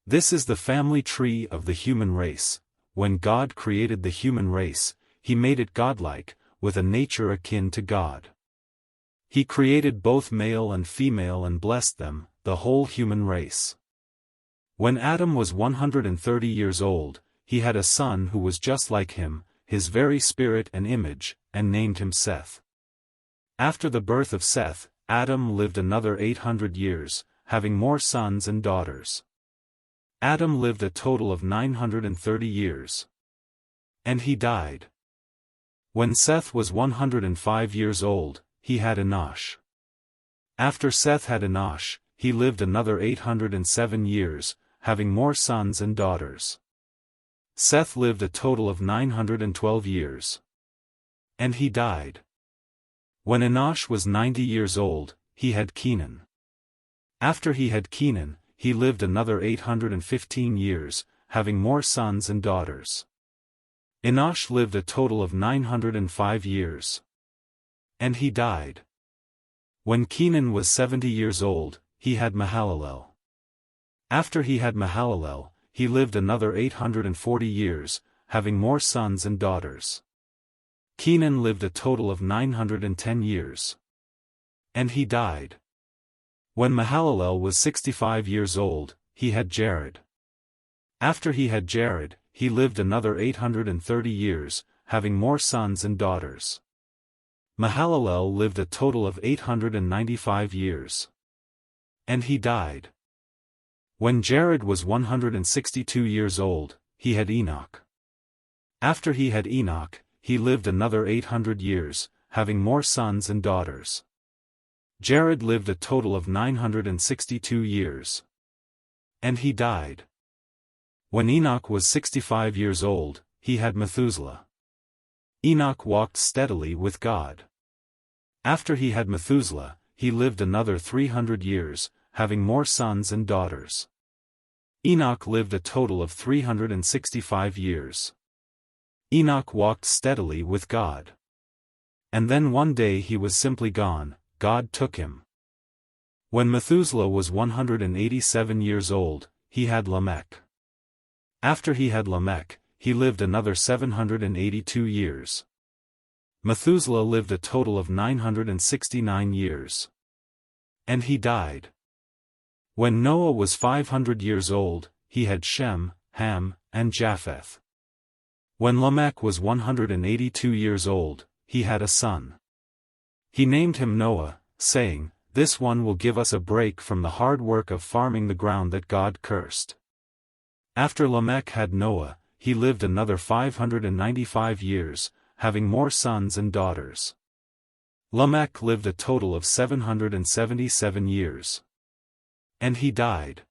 This is the family tree of the human race. When God created the human race, He made it godlike, with a nature akin to God. He created both male and female and blessed them, the whole human race. When Adam was 130 years old, he had a son who was just like him, his very spirit and image, and named him Seth. After the birth of Seth, Adam lived another 800 years, having more sons and daughters. Adam lived a total of 930 years. And he died. When Seth was 105 years old, he had Enosh. After Seth had Enosh, he lived another 807 years, having more sons and daughters. Seth lived a total of 912 years. And he died. When Enosh was 90 years old, he had Kenan. After he had Kenan, he lived another 815 years, having more sons and daughters. Enosh lived a total of 905 years. And he died. When Kenan was 70 years old, he had Mahalalel. After he had Mahalalel, he lived another 840 years, having more sons and daughters. Kenan lived a total of 910 years. And he died. When Mahalalel was 65 years old, he had Jared. After he had Jared, he lived another 830 years, having more sons and daughters. Mahalalel lived a total of 895 years. And he died. When Jared was 162 years old, he had Enoch. After he had Enoch, he lived another 800 years, having more sons and daughters. Jared lived a total of 962 years. And he died. When Enoch was 65 years old, he had Methuselah. Enoch walked steadily with God. After he had Methuselah, he lived another 300 years, having more sons and daughters. Enoch lived a total of 365 years. Enoch walked steadily with God. And then one day he was simply gone. God took him. When Methuselah was 187 years old, he had Lamech. After he had Lamech, he lived another 782 years. Methuselah lived a total of 969 years. And he died. When Noah was 500 years old, he had Shem, Ham, and Japheth. When Lamech was 182 years old, he had a son. He named him Noah, saying, "This one will give us a break from the hard work of farming the ground that God cursed." After Lamech had Noah, he lived another 595 years, having more sons and daughters. Lamech lived a total of 777 years. And he died.